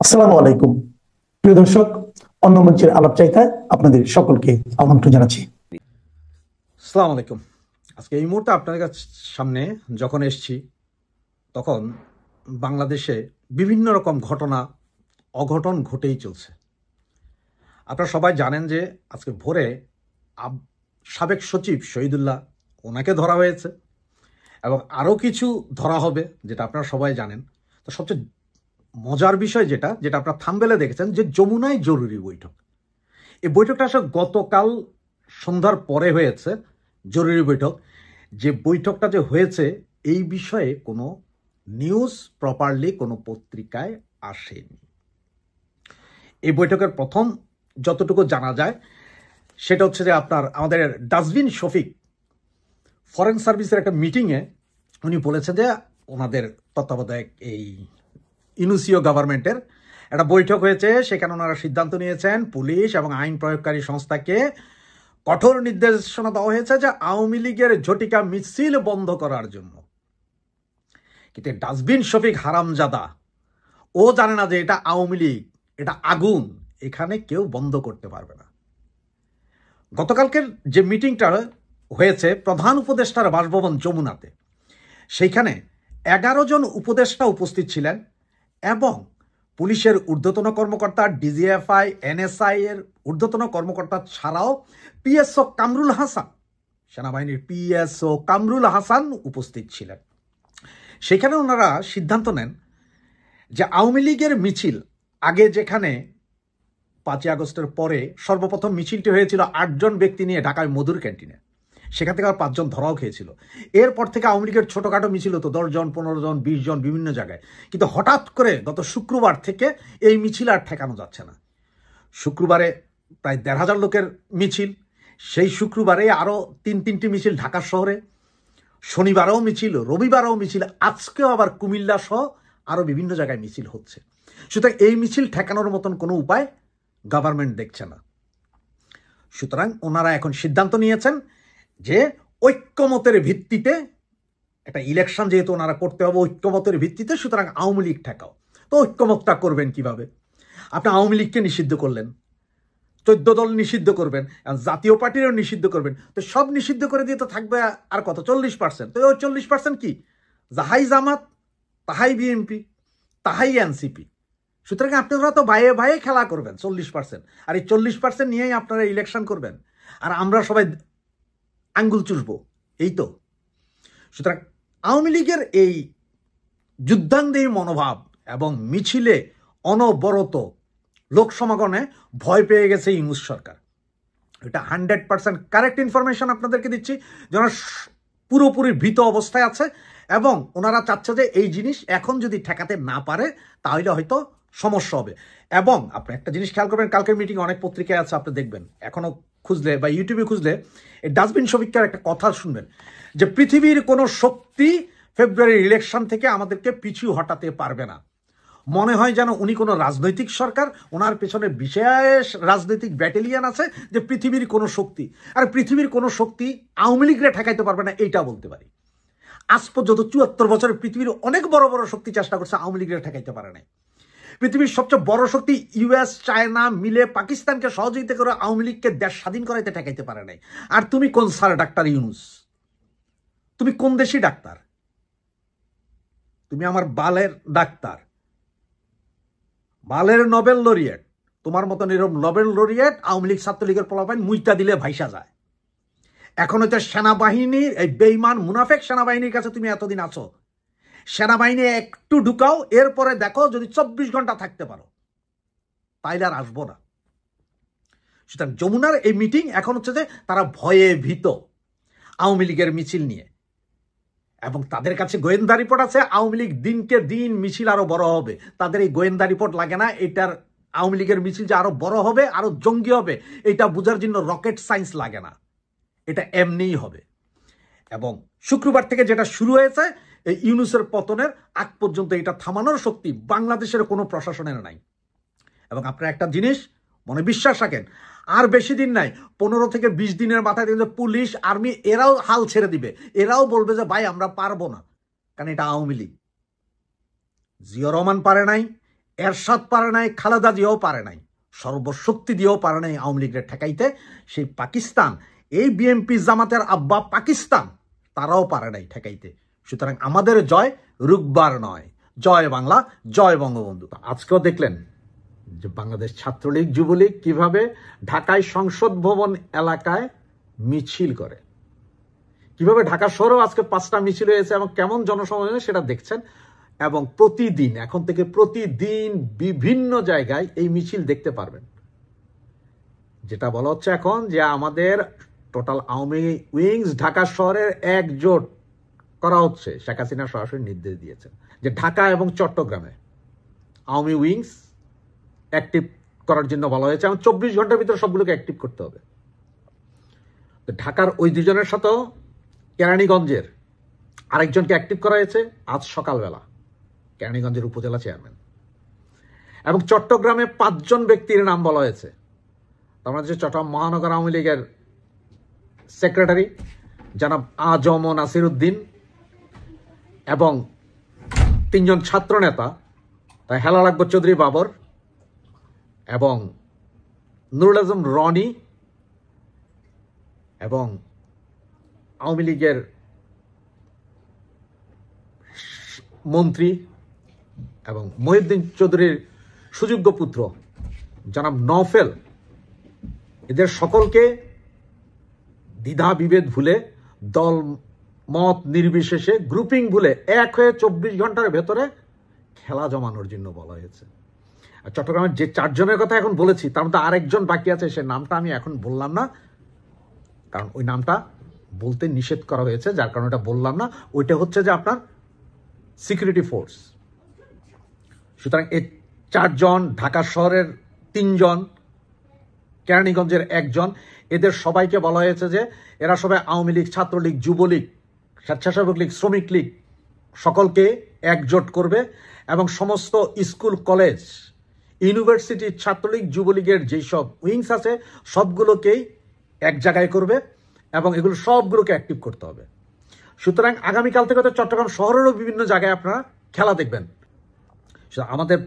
আসসালামু আলাইকুম প্রিয় দর্শক, অন্য মঞ্চের আলাপ চাইতায় আপনাদের সকলকে আমন্ত্রণ জানাচ্ছি। আসসালামু আলাইকুম। আজকে এই মুহূর্তে আপনাদের সামনে যখন এসছি তখন বাংলাদেশে বিভিন্ন রকম অঘটন ঘটেই চলছে। আপনারা সবাই জানেন যে আজকে ভোরে সাবেক সচিব শহীদুল্লাহ ওনাকে ধরা হয়েছে এবং আরও কিছু ধরা হবে, যেটা আপনারা সবাই জানেন। তো সবচেয়ে মজার বিষয় যেটা আপনারা থাম্বনেলে দেখেছেন যে যমুনায় জরুরি বৈঠক। এই বৈঠকটা আসলে গতকাল সন্ধ্যার পরে হয়েছে জরুরি বৈঠক। যে বৈঠকটা যে হয়েছে এই বিষয়ে কোনো নিউজ প্রপারলি কোনো পত্রিকায় আসেনি। এই বৈঠকের প্রথম যতটুকু জানা যায় সেটা হচ্ছে যে আমাদের ডাস্টবিন শফিক ফরেন সার্ভিসের একটা মিটিংয়ে উনি বলেছেন যে ওনাদের তত্ত্বাবধায়ক এই ইউনুসীয় গভর্নমেন্টের একটা বৈঠক হয়েছে, সেখানে ওনারা সিদ্ধান্ত নিয়েছেন পুলিশ এবং আইন প্রয়োগকারী সংস্থাকে কঠোর নির্দেশনা দেওয়া হয়েছে যে আওয়ামী লীগের ঝটিকা মিছিল বন্ধ করার জন্য। কিন্তু ডাস্টবিন শফিক হারামজাদা ও জানে না যে এটা আওয়ামী লীগ, এটা আগুন, এখানে কেউ বন্ধ করতে পারবে না। গতকালকের যে মিটিংটা হয়েছে প্রধান উপদেষ্টার বাসভবন যমুনাতে, সেইখানে 11 জন উপদেষ্টা উপস্থিত ছিলেন এবং পুলিশের ঊর্ধ্বতন কর্মকর্তা, ডিজিএফআই, এনএসআই এর ঊর্ধ্বতন কর্মকর্তা ছাড়াও পিএসও কামরুল হাসান, সেনাবাহিনীর পিএসও কামরুল হাসান উপস্থিত ছিলেন। সেখানে ওনারা সিদ্ধান্ত নেন যে আওয়ামী লীগের মিছিল, আগে যেখানে 5ই আগস্টের পরে সর্বপ্রথম মিছিলটি হয়েছিল 8 জন ব্যক্তি নিয়ে ঢাকায় মধুর ক্যান্টিনে, সেখান থেকে আর 5 জন ধরাও খেয়েছিল। এরপর থেকে আওয়ামী লীগের ছোটোখাটো মিছিল হতো 10 জন, 15 জন, 20 জন বিভিন্ন জায়গায়। কিন্তু হঠাৎ করে গত শুক্রবার থেকে এই মিছিল আর ঠেকানো যাচ্ছে না। শুক্রবারে প্রায় 1,500 লোকের মিছিল, সেই শুক্রবারে আরও 3-3টি মিছিল ঢাকা শহরে, শনিবারেও মিছিল, রবিবারেও মিছিল, আজকেও আবার কুমিল্লা সহ আরও বিভিন্ন জায়গায় মিছিল হচ্ছে। সুতরাং এই মিছিল ঠেকানোর মতন কোনো উপায় গভর্নমেন্ট দেখছে না। সুতরাং ওনারা এখন সিদ্ধান্ত নিয়েছেন যে ঐক্যমতের ভিত্তিতে একটা ইলেকশন যেহেতু ওনারা করতে হবে ঐক্যমতের ভিত্তিতে, সুতরাং আওয়ামী লীগ ঠেকাও। তো ঐক্যমতটা করবেন কিভাবে? আপনি আওয়ামী লীগকে নিষিদ্ধ করলেন, 14 দল নিষিদ্ধ করবেন, জাতীয় পার্টিরও নিষিদ্ধ করবেন, তো সব নিষিদ্ধ করে দিয়ে তো থাকবে আর কত, 40%। তো ওই 40% কি? যাহাই জামাত, তাহাই বিএনপি, তাহাই এনসিপি। সুতরাং আপনারা তো ভাইয়ে ভাইয়ে খেলা করবেন 40%, আর এই 40% নিয়েই আপনারা ইলেকশন করবেন, আর আমরা সবাই আঙ্গুল চুষবো, এই তো। সুতরাং আওয়ামী লীগের এই যুদ্ধাঙ্গের মনোভাব এবং মিছিলে অনবরত লোক সমাগমে ভয় পেয়ে গেছে ইউনূস সরকার। এটা 100% কারেক্ট ইনফরমেশন আপনাদেরকে দিচ্ছি, যেন পুরোপুরি ভীত অবস্থায় আছে এবং ওনারা চাচ্ছে যে এই জিনিস এখন যদি ঠেকাতে না পারে তাহলে হয়তো সমস্যা হবে। এবং আপনি একটা জিনিস খেয়াল করবেন, কালকের মিটিং অনেক পত্রিকায় আছে, আপনি দেখবেন এখনো খুঁজলে বা ইউটিউবে খুঁজলে এই ডাস্টবিন শফিকের একটা কথা শুনবেন যে পৃথিবীর কোনো শক্তি ফেব্রুয়ারির ইলেকশন থেকে আমাদেরকে পিছু হটাতে পারবে না। মনে হয় যেন উনি কোনো রাজনৈতিক সরকার, ওনার পেছনে বিশেষ রাজনৈতিক ব্যাটালিয়ান আছে যে পৃথিবীর কোনো শক্তি, আর পৃথিবীর কোনো শক্তি আওয়ামী লীগরে ঠেকাইতে পারবে না, এইটা বলতে পারি। আজ পর্যন্ত 74 বছরে পৃথিবীর অনেক বড় বড় শক্তি চেষ্টা করছে, আওয়ামী লীগরে ঠেকাইতে পারে নাই। পৃথিবীর সবচেয়ে বড় শক্তি ইউএস, চায়না মিলে পাকিস্তানকে সহযোগিতা করে আওয়ামী লীগকে দেশ স্বাধীন করাইতে ঠেকাইতে পারে নাই। আর তুমি কোন স্যার ডাক্তার ইউনূস? তুমি কোন দেশি ডাক্তার? তুমি আমার বালের ডাক্তার, বালের নোবেল লরিয়েট। তোমার মতন এরকম নোবেল লরিয়েট আওয়ামী লীগ ছাত্রলীগের পোলাপাইন মুইতা দিলে ভাইসা যায়। এখন হচ্ছে সেনাবাহিনীর এই বেইমান মুনাফেক সেনাবাহিনীর কাছে তুমি এতদিন আছো, সেনাবাহিনী একটু ঢুকাও, এরপরে দেখো যদি 24 ঘন্টা থাকতে পারো তাইলে আর আসবো না। সুতরাং যমুনার এই মিটিং এখন হচ্ছে যে তারা ভয়ে ভীত আওয়ামী লীগের মিছিল নিয়ে, এবং তাদের কাছে গোয়েন্দা রিপোর্ট আছে আওয়ামী লীগ দিনকে দিন মিছিল আরো বড় হবে। তাদের এই গোয়েন্দা রিপোর্ট লাগে না, এটার আওয়ামী লীগের মিছিল যে আরো বড় হবে, আরো জঙ্গি হবে, এটা বোঝার জন্য রকেট সায়েন্স লাগে না, এটা এমনিই হবে। এবং শুক্রবার থেকে যেটা শুরু হয়েছে এই ইউনূসের পতনের আগ পর্যন্ত এটা থামানোর শক্তি বাংলাদেশের কোনো প্রশাসনের নাই। এবং আপনারা একটা জিনিস মনে বিশ্বাস রাখেন, আর বেশি দিন নাই, 15 থেকে 20 দিনের মাথায় দেখবেন পুলিশ, আর্মি এরাও হাল ছেড়ে দিবে, এরাও বলবে যে ভাই আমরা পারবো না, কারণ এটা আওয়ামী লীগ। জিয়া রহমান পারে নাই, এরশাদ পারে নাই, খালেদা জিয়াও পারে নাই, সর্বশক্তি দিয়েও পারে নাই আওয়ামী লীগের ঠেকাইতে। সেই পাকিস্তান, এই বিএনপি জামাতের আব্বা পাকিস্তান, তারাও পারে নাই ঠেকাইতে। সুতরাং আমাদের জয় রুকবার নয়, জয় বাংলা, জয় বঙ্গবন্ধু। আজকেও দেখলেন যে বাংলাদেশ ছাত্রলীগ যুবলীগ কিভাবে ঢাকায় সংসদ ভবন এলাকায় মিছিল করে, কিভাবে ঢাকা শহরেও আজকে 5টা মিছিল হয়েছে এবং কেমন জনসমাবেশ সেটা দেখছেন। এবং প্রতিদিন, এখন থেকে প্রতিদিন বিভিন্ন জায়গায় এই মিছিল দেখতে পারবেন। যেটা বলা হচ্ছে এখন যে আমাদের টোটাল আওয়ামী উইংস ঢাকা শহরের একজোট করা হচ্ছে। শেখ হাসিনা সরাসরি নির্দেশ দিয়েছেন যে ঢাকা এবং চট্টগ্রামে আওয়ামী উইংস অ্যাক্টিভ করার জন্য বলা হয়েছে এবং 24 ঘন্টার ভিতরে সবগুলোকে অ্যাক্টিভ করতে হবে। ঢাকার ওই দুজনের সাথেও কেরানীগঞ্জের আরেকজনকে অ্যাক্টিভ করা হয়েছে আজ সকালবেলা, কেরানীগঞ্জের উপজেলা চেয়ারম্যান। এবং চট্টগ্রামে 5 জন ব্যক্তির নাম বলা হয়েছে। আমাদের চট্টগ্রাম মহানগর আওয়ামী লীগের সেক্রেটারি জনাব আজম নাসির উদ্দিন এবং 3 জন ছাত্র নেতা, তাই হেলাল আকবর চৌধুরী বাবর এবং নুরুল আজম রনি এবং আওয়ামী লীগের মন্ত্রী এবং মহিউদ্দিন চৌধুরীর সুযোগ্য পুত্র জনাব নওফেল, এদের সকলকে দ্বিধা বিভেদ ভুলে, দল মত নির্বিশেষে গ্রুপিং ভুলে এক হয়ে 24 ঘন্টার ভেতরে খেলা জমানোর জন্য বলা হয়েছে। আর চট্টগ্রামের যে 4 জনের কথা এখন বলেছি তার মধ্যে আরেকজন বাকি আছে, সে নামটা আমি এখন বললাম না, কারণ ওই নামটা বলতে নিষেধ করা হয়েছে, যার কারণে এটা বললাম না। ওইটা হচ্ছে যে আপনার সিকিউরিটি ফোর্স। সুতরাং এই 4 জন, ঢাকা শহরের 3 জন, কেরানীগঞ্জের 1 জন, এদের সবাইকে বলা হয়েছে যে এরা সবাই আওয়ামী লীগ, ছাত্রলীগ, যুবলীগ, স্বেচ্ছাসেবক লীগ, শ্রমিক লীগ সকলকে একজোট করবে এবং সমস্ত স্কুল, কলেজ, ইউনিভার্সিটি, ছাত্রলীগ, যুবলীগের যেসব উইংস আছে সবগুলোকেই এক জায়গায় করবে এবং এগুলো সবগুলোকে অ্যাক্টিভ করতে হবে। সুতরাং আগামীকাল থেকে তো চট্টগ্রাম শহরেরও বিভিন্ন জায়গায় আপনারা খেলা দেখবেন। আমাদের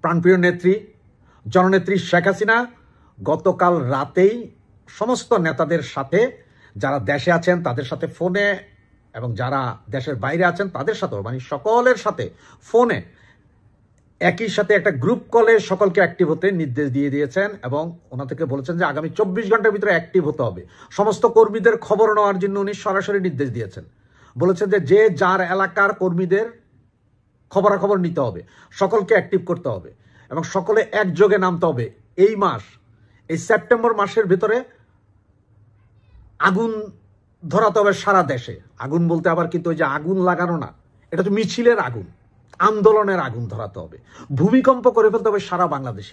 প্রাণপ্রিয় নেত্রী, জননেত্রী শেখ হাসিনা গতকাল রাতেই সমস্ত নেতাদের সাথে, যারা দেশে আছেন তাদের সাথে ফোনে এবং যারা দেশের বাইরে আছেন তাদের সাথেও, মানে সকলের সাথে ফোনে একই সাথে একটা গ্রুপ কলে সকলকে অ্যাক্টিভ হতে নির্দেশ দিয়ে দিয়েছেন এবং ওনাদেরকে বলেছেন যে আগামী 24 ঘন্টার ভিতরে অ্যাক্টিভ হতে হবে। সমস্ত কর্মীদের খবর নেওয়ার জন্য উনি সরাসরি নির্দেশ দিয়েছেন, বলেছেন যে যার এলাকার কর্মীদের খবরাখবর নিতে হবে, সকলকে অ্যাক্টিভ করতে হবে এবং সকলে একযোগে নামতে হবে। এই মাস, এই সেপ্টেম্বর মাসের ভিতরে আগুন ধরাতে হবে সারা দেশে। আগুন বলতে আবার কিন্তু ওই যে আগুন লাগানো না, এটা তো মিছিলের আগুন, আন্দোলনের আগুন ধরাতে হবে। ভূমিকম্প করে ফেলতে হবে সারা বাংলাদেশে।